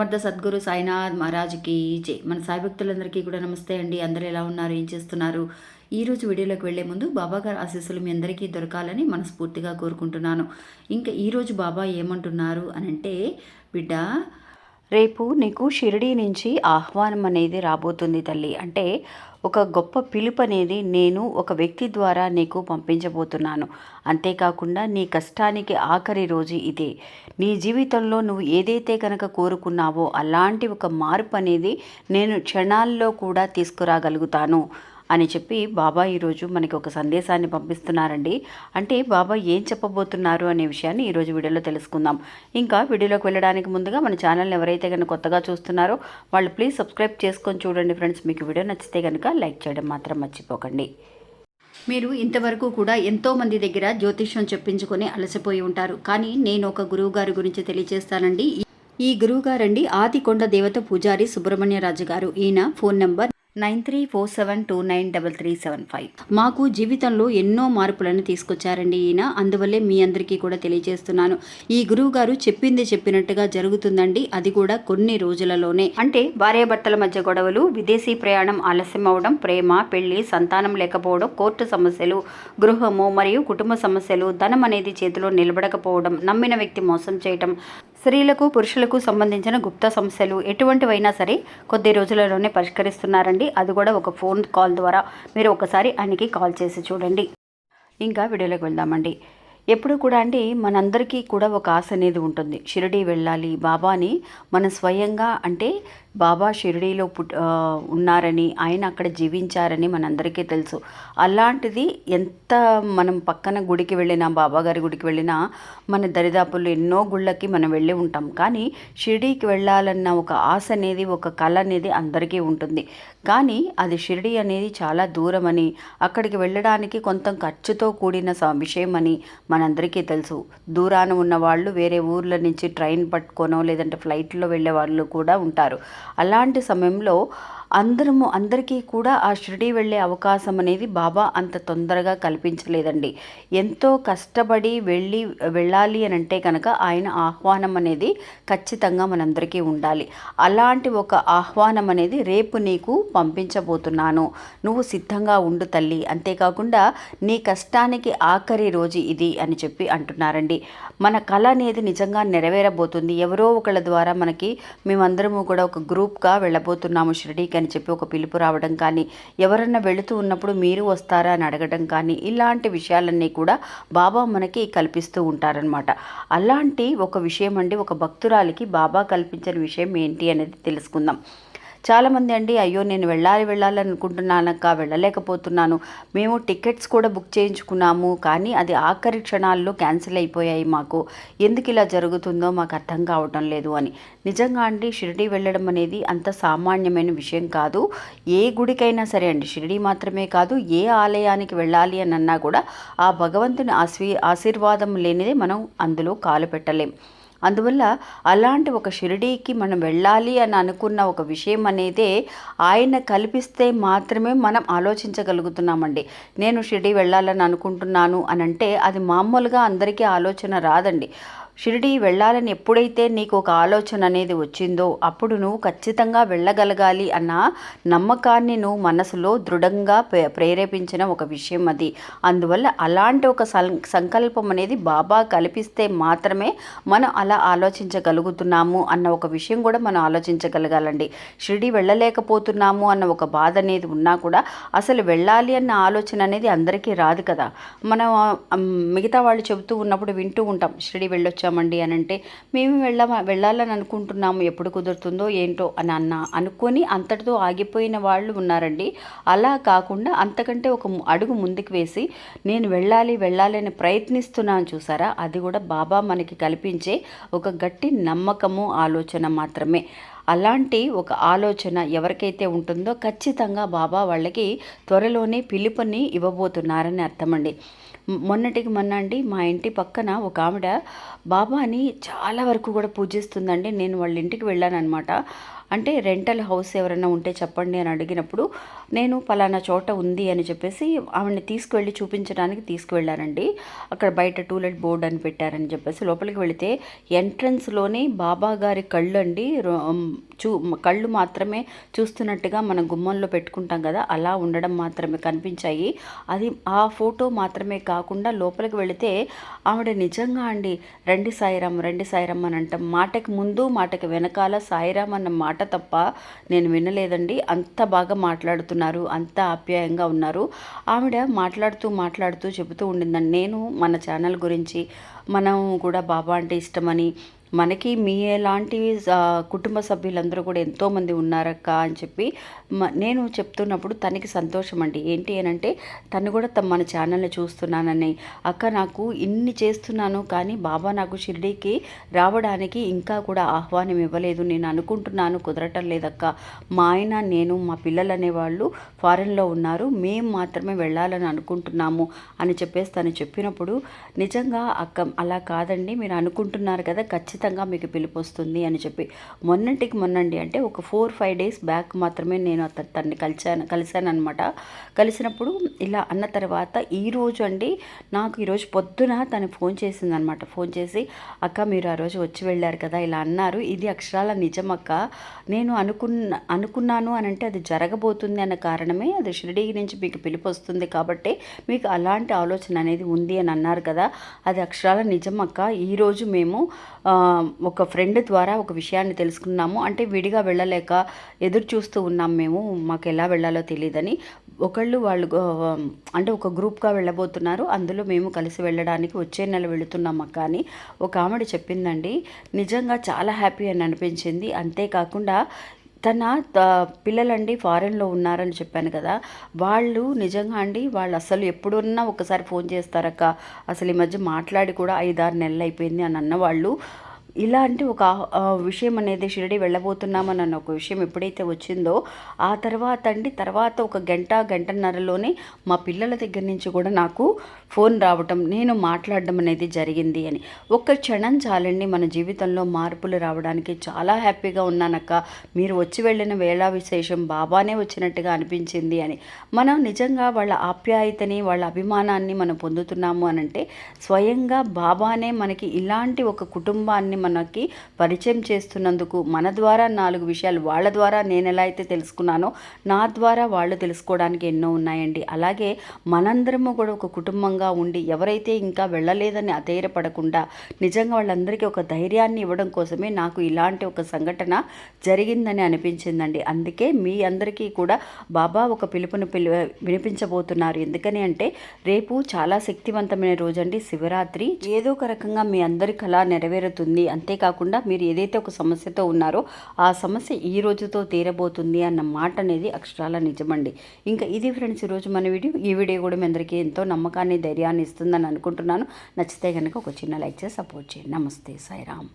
సమర్థ సద్గురు సాయినాథ్ మహారాజ్కి జై. మన సాయి భక్తులందరికీ కూడా నమస్తే అండి. అందరూ ఎలా ఉన్నారు, ఏం చేస్తున్నారు? ఈరోజు వీడియోలోకి వెళ్లే ముందు బాబా గారి ఆశీస్సులు మీ అందరికీ దొరకాలని మనస్ఫూర్తిగా కోరుకుంటున్నాను. ఇంకా ఈరోజు బాబా ఏమంటున్నారు అనంటే, బిడ్డ రేపు నీకు షిరిడీ నుంచి ఆహ్వానం అనేది రాబోతుంది తల్లి. అంటే ఒక గొప్ప పిలుపు అనేది నేను ఒక వ్యక్తి ద్వారా నీకు పంపించబోతున్నాను. అంతేకాకుండా నీ కష్టానికి ఆఖరి రోజు ఇదే. నీ జీవితంలో నువ్వు ఏదైతే కనుక కోరుకున్నావో అలాంటి ఒక మార్పు అనేది నేను క్షణాల్లో కూడా తీసుకురాగలుగుతాను అని చెప్పి బాబా ఈరోజు మనకి ఒక సందేశాన్ని పంపిస్తున్నారండి. అంటే బాబా ఏం చెప్పబోతున్నారు అనే విషయాన్ని ఈరోజు వీడియోలో తెలుసుకుందాం. ఇంకా వీడియోలోకి వెళ్ళడానికి ముందుగా మన ఛానల్ని ఎవరైతే కనుక కొత్తగా చూస్తున్నారో వాళ్ళు ప్లీజ్ సబ్స్క్రైబ్ చేసుకొని చూడండి ఫ్రెండ్స్. మీకు వీడియో నచ్చితే కనుక లైక్ చేయడం మాత్రం మర్చిపోకండి. మీరు ఇంతవరకు కూడా ఎంతోమంది దగ్గర జ్యోతిష్యం చెప్పించుకొని అలసిపోయి ఉంటారు. కానీ నేను ఒక గురువు గారి గురించి తెలియజేస్తానండి. ఈ గురువు గారండి ఆదికొండ దేవత పూజారి సుబ్రహ్మణ్యరాజు గారు. ఈయన ఫోన్ నెంబర్ 9347293375. మాకు జీవితంలో ఎన్నో మార్పులను తీసుకొచ్చారండి ఈయన. అందువల్లే మీ అందరికీ కూడా తెలియజేస్తున్నాను. ఈ గురువు గారు చెప్పింది చెప్పినట్టుగా జరుగుతుందండి. అది కూడా కొన్ని రోజులలోనే. అంటే భార్యాభర్తల మధ్య గొడవలు, విదేశీ ప్రయాణం ఆలస్యం అవడం, ప్రేమ, పెళ్లి, సంతానం లేకపోవడం, కోర్టు సమస్యలు, గృహము మరియు కుటుంబ సమస్యలు, ధనం అనేది చేతిలో నిలబడకపోవడం, నమ్మిన వ్యక్తి మోసం చేయటం, స్త్రీలకు పురుషులకు సంబంధించిన గుప్త సమస్యలు ఎటువంటివైనా సరే కొద్ది రోజులలోనే పరిష్కరిస్తున్నారండి. అది కూడా ఒక ఫోన్ కాల్ ద్వారా. మీరు ఒకసారి ఆయనకి కాల్ చేసి చూడండి. ఇంకా వీడియోలోకి వెళ్దామండి. ఎప్పుడు కూడా అండి మనందరికీ కూడా ఒక ఆశ అనేది ఉంటుంది. షిరిడీ వెళ్ళాలి బాబాని మన స్వయంగా, అంటే బాబా షిరిడీలో ఉన్నారని, ఆయన అక్కడ జీవించారని మనందరికీ తెలుసు. అలాంటిది ఎంత మనం పక్కన గుడికి వెళ్ళినా, బాబాగారి గుడికి వెళ్ళినా, మన దరిదాపుల్లో ఎన్నో గుళ్ళకి మనం వెళ్ళి ఉంటాం. కానీ షిరిడీకి వెళ్ళాలన్న ఒక ఆశ అనేది, ఒక కళ అనేది అందరికీ ఉంటుంది. కానీ అది షిరిడీ అనేది చాలా దూరం అని, అక్కడికి వెళ్ళడానికి కొంత ఖర్చుతో కూడిన విషయం అని మనందరికీ తెలుసు. దూరాన ఉన్న వాళ్ళు వేరే ఊర్ల నుంచి ట్రైన్ పట్టుకోనో లేదంటే ఫ్లైట్లో వెళ్ళే వాళ్ళు కూడా ఉంటారు. అలాంటి సమయంలో అందరికీ కూడా ఆ షిరిడీ వెళ్ళే అవకాశం అనేది బాబా అంత తొందరగా కల్పించలేదండి. ఎంతో కష్టపడి వెళ్ళాలి అని అంటే కనుక ఆయన ఆహ్వానం అనేది ఖచ్చితంగా మనందరికీ ఉండాలి. అలాంటి ఒక ఆహ్వానం అనేది రేపు నీకు పంపించబోతున్నాను. నువ్వు సిద్ధంగా ఉండు తల్లి. అంతేకాకుండా నీ కష్టానికి ఆఖరి రోజు ఇది అని చెప్పి అంటున్నారండి. మన కళ అనేది నిజంగా నెరవేరబోతుంది. ఎవరో ఒకళ్ళ ద్వారా మేమందరము కూడా ఒక గ్రూప్గా వెళ్ళబోతున్నాము షిరిడీకి అని చెప్పి ఒక పిలుపు రావడం కానీ, ఎవరన్నా వెళుతూ ఉన్నప్పుడు మీరు వస్తారా అని అడగడం కానీ, ఇలాంటి విషయాలన్నీ కూడా బాబా మనకి కల్పిస్తూ ఉంటారనమాట. అలాంటి ఒక విషయం అండి, ఒక భక్తురాలికి బాబా కల్పించిన విషయం ఏంటి అనేది తెలుసుకుందాం. చాలామంది అండి, అయ్యో నేను వెళ్ళాలనుకుంటున్నానక్క, వెళ్ళలేకపోతున్నాను, మేము టికెట్స్ కూడా బుక్ చేయించుకున్నాము కానీ అది ఆఖరి క్షణాల్లో క్యాన్సిల్ అయిపోయాయి, మాకు ఎందుకు ఇలా జరుగుతుందో మాకు అర్థం కావటం లేదు అని. నిజంగా అండి షిరిడీ వెళ్ళడం అనేది అంత సామాన్యమైన విషయం కాదు. ఏ గుడికైనా సరే అండి, షిరిడీ మాత్రమే కాదు, ఏ ఆలయానికి వెళ్ళాలి అని అన్నా కూడా ఆ భగవంతుని ఆశీర్వాదం లేనిదే మనం అందులో కాలు పెట్టలేం. అందువల్ల అలాంటి ఒక షిరిడీకి మనం వెళ్ళాలి అని అనుకున్న ఒక విషయం అనేది ఆయన కల్పిస్తే మాత్రమే మనం ఆలోచించగలుగుతున్నామండి. నేను షిరిడీ వెళ్ళాలని అనుకుంటున్నాను అని అంటే అది మామూలుగా అందరికీ ఆలోచన రాదండి. షిరిడీ వెళ్ళాలని ఎప్పుడైతే నీకు ఒక ఆలోచన అనేది వచ్చిందో అప్పుడు నువ్వు ఖచ్చితంగా వెళ్ళగలగాలి అన్న నమ్మకాన్ని నువ్వు మనసులో దృఢంగా ప్రేరేపించిన ఒక విషయం అది. అందువల్ల అలాంటి ఒక సంకల్పం అనేది బాబా కల్పిస్తే మాత్రమే మనం అలా ఆలోచించగలుగుతున్నాము అన్న ఒక విషయం కూడా మనం ఆలోచించగలగాలండి. షిరిడీ వెళ్ళలేకపోతున్నాము అన్న ఒక బాధ అనేది ఉన్నా కూడా అసలు వెళ్ళాలి అన్న ఆలోచన అనేది అందరికీ రాదు కదా. మనం మిగతా వాళ్ళు చెబుతూ ఉన్నప్పుడు వింటూ ఉంటాం, షిరిడీ వెళ్ళొచ్చామండి అని అంటే మేము వెళ్ళాలని అనుకుంటున్నాము, ఎప్పుడు కుదురుతుందో ఏంటో అని అనుకొని అంతటితో ఆగిపోయిన వాళ్ళు ఉన్నారండి. అలా కాకుండా అంతకంటే ఒక అడుగు ముందుకు వేసి నేను వెళ్ళాలి అని ప్రయత్నిస్తున్నాను చూసారా, అది కూడా బాబా మనకి కల్పించే ఒక గట్టి నమ్మకము, ఆలోచన మాత్రమే. అలాంటి ఒక ఆలోచన ఎవరికైతే ఉంటుందో ఖచ్చితంగా బాబా వాళ్ళకి త్వరలోనే పిలుపుని ఇవ్వబోతున్నారని అర్థమండి. మొన్నటికి మొన్న అండి మా ఇంటి పక్కన ఒక ఆవిడ బాబాని చాలా వరకు కూడా పూజిస్తుందండి. నేను వాళ్ళ ఇంటికి వెళ్ళాను అనమాట. అంటే రెంటల్ హౌస్ ఎవరైనా ఉంటే చెప్పండి అని అడిగినప్పుడు నేను పలానా చోట ఉంది అని చెప్పేసి ఆవిడని తీసుకువెళ్ళి చూపించడానికి తీసుకువెళ్ళానండి. అక్కడ బయట టూలెట్ బోర్డ్ అని పెట్టారని చెప్పేసి లోపలికి వెళితే ఎంట్రన్స్లోనే బాబా గారి కళ్ళు అండి, కళ్ళు మాత్రమే చూస్తున్నట్టుగా మనం గుమ్మంలో పెట్టుకుంటాం కదా, అలా ఉండడం మాత్రమే కనిపించాయి. అది ఆ ఫోటో మాత్రమే కాకుండా లోపలికి వెళితే ఆవిడ నిజంగా అండి రండి సాయిరామ్ రండి సాయిరామ్ అని అంటాం. మాటకి ముందు మాటకి వెనకాల సాయిరామ్ అన్న మాట తప్ప నేను వినలేదండి. అంత బాగా మాట్లాడుతున్నారు, అంత ఆప్యాయంగా ఉన్నారు. ఆవిడ మాట్లాడుతూ చెబుతూ ఉండిందండి, నేను మన ఛానల్ గురించి, మనం కూడా బాబా అంటే ఇష్టమని, మనకి మీ ఎలాంటి కుటుంబ సభ్యులందరూ కూడా ఎంతోమంది ఉన్నారక్క అని చెప్పి నేను చెప్తున్నప్పుడు తనకి సంతోషం అండి. ఏంటి అని అంటే తను కూడా మన ఛానల్ని చూస్తున్నానని, అక్క నాకు ఇన్ని చేస్తున్నాను కానీ బాబా నాకు షిరిడీకి రావడానికి ఇంకా కూడా ఆహ్వానం ఇవ్వలేదు, నేను అనుకుంటున్నాను కుదరటం లేదక్క, మా ఆయన నేను మా పిల్లలు అనేవాళ్ళు ఫారెన్లో ఉన్నారు, మేము మాత్రమే వెళ్ళాలని అనుకుంటున్నాము అని చెప్పేసి తను చెప్పినప్పుడు నిజంగా అక్క అలా కాదండి, మీరు అనుకుంటున్నారు కదా, ఖచ్చితంగా మీకు పిలుపు వస్తుంది అని చెప్పి మొన్నండి అంటే ఒక 4-5 డేస్ బ్యాక్ మాత్రమే నేను తన్ని కలిశాను అనమాట. కలిసినప్పుడు ఇలా అన్న తర్వాత ఈరోజు అండి నాకు ఈరోజు పొద్దున తను ఫోన్ చేసిందనమాట. ఫోన్ చేసి అక్క మీరు ఆ రోజు వచ్చి వెళ్ళారు కదా ఇలా అన్నారు, ఇది అక్షరాల నిజం అక్క, నేను అనుకున్నాను అని అంటే అది జరగబోతుంది అన్న కారణమే, అది షిరిడీ నుంచి మీకు పిలుపు వస్తుంది కాబట్టి మీకు అలాంటి ఆలోచన అనేది ఉంది అని అన్నారు కదా, అది అక్షరాల నిజం అక్క. ఈరోజు మేము ఒక ఫ్రెండ్ ద్వారా ఒక విషయాన్ని తెలుసుకున్నాము. అంటే విడిగా వెళ్ళలేక ఎదురు చూస్తూ ఉన్నాం మేము, మాకు ఎలా వెళ్ళాలో తెలియదని. వాళ్ళు అంటే ఒక గ్రూప్గా వెళ్ళబోతున్నారు, అందులో మేము కలిసి వెళ్ళడానికి వచ్చే నెల వెళుతున్నాం అక్క అని ఒక ఆవిడ చెప్పిందండి. నిజంగా చాలా హ్యాపీ అని అనిపించింది. అంతేకాకుండా తన పిల్లలండి ఫారెన్లో ఉన్నారని చెప్పాను కదా, వాళ్ళు నిజంగా అండి వాళ్ళు అసలు ఎప్పుడున్నా ఒకసారి ఫోన్ చేస్తారక్క, అసలు ఈ మధ్య మాట్లాడి కూడా 5-6 నెలలు అయిపోయింది అని అన్నవాళ్ళు. ఇలాంటి ఒక విషయం అనేది షిరిడి వెళ్ళబోతున్నామని అన్న ఒక విషయం ఎప్పుడైతే వచ్చిందో ఆ తర్వాత ఒక గంటన్నరలోనే మా పిల్లల దగ్గర నుంచి కూడా నాకు ఫోన్ రావటం, నేను మాట్లాడడం అనేది జరిగింది అని. ఒక్క క్షణం చాలండి మన జీవితంలో మార్పులు రావడానికి. చాలా హ్యాపీగా ఉన్నానక్క, మీరు వచ్చి వెళ్ళిన వేళా విశేషం బాబానే వచ్చినట్టుగా అనిపించింది అని. మనం నిజంగా వాళ్ళ ఆప్యాయతని వాళ్ళ అభిమానాన్ని మనం పొందుతున్నాము అనంటే స్వయంగా బాబానే మనకి ఇలాంటి ఒక కుటుంబాన్ని మనకి పరిచయం చేస్తున్నందుకు, మన ద్వారా 4 విషయాలు వాళ్ళ ద్వారా నేను ఎలా అయితే తెలుసుకున్నానో నా ద్వారా వాళ్ళు తెలుసుకోవడానికి ఎన్నో ఉన్నాయండి. అలాగే మనందరము కూడా ఒక కుటుంబంగా ఉండి ఎవరైతే ఇంకా వెళ్ళలేదని అధైర్యపడకుండా నిజంగా వాళ్ళందరికీ ఒక ధైర్యాన్ని ఇవ్వడం కోసమే నాకు ఇలాంటి ఒక సంఘటన జరిగిందని అనిపించిందండి. అందుకే మీ అందరికీ కూడా బాబా ఒక పిలుపును వినిపించబోతున్నారు. ఎందుకని అంటే రేపు చాలా శక్తివంతమైన రోజండి, శివరాత్రి. ఏదో ఒక రకంగా మీ అందరి కళ నెరవేరుతుంది. అంతేకాకుండా మీరు ఏదైతే ఒక సమస్యతో ఉన్నారో ఆ సమస్య ఈ రోజుతో తీరబోతుంది అన్న మాట అనేది అక్షరాల నిజమండి. ఇంకా ఇది ఫ్రెండ్స్ ఈరోజు మన వీడియో. ఈ వీడియో కూడా మీ అందరికీ ఎంతో నమ్మకాన్ని ధైర్యాన్ని ఇస్తుందని అనుకుంటున్నాను. నచ్చితే కనుక ఒక చిన్న లైక్ చేసి సపోర్ట్ చేయండి. నమస్తే సాయిరామ్.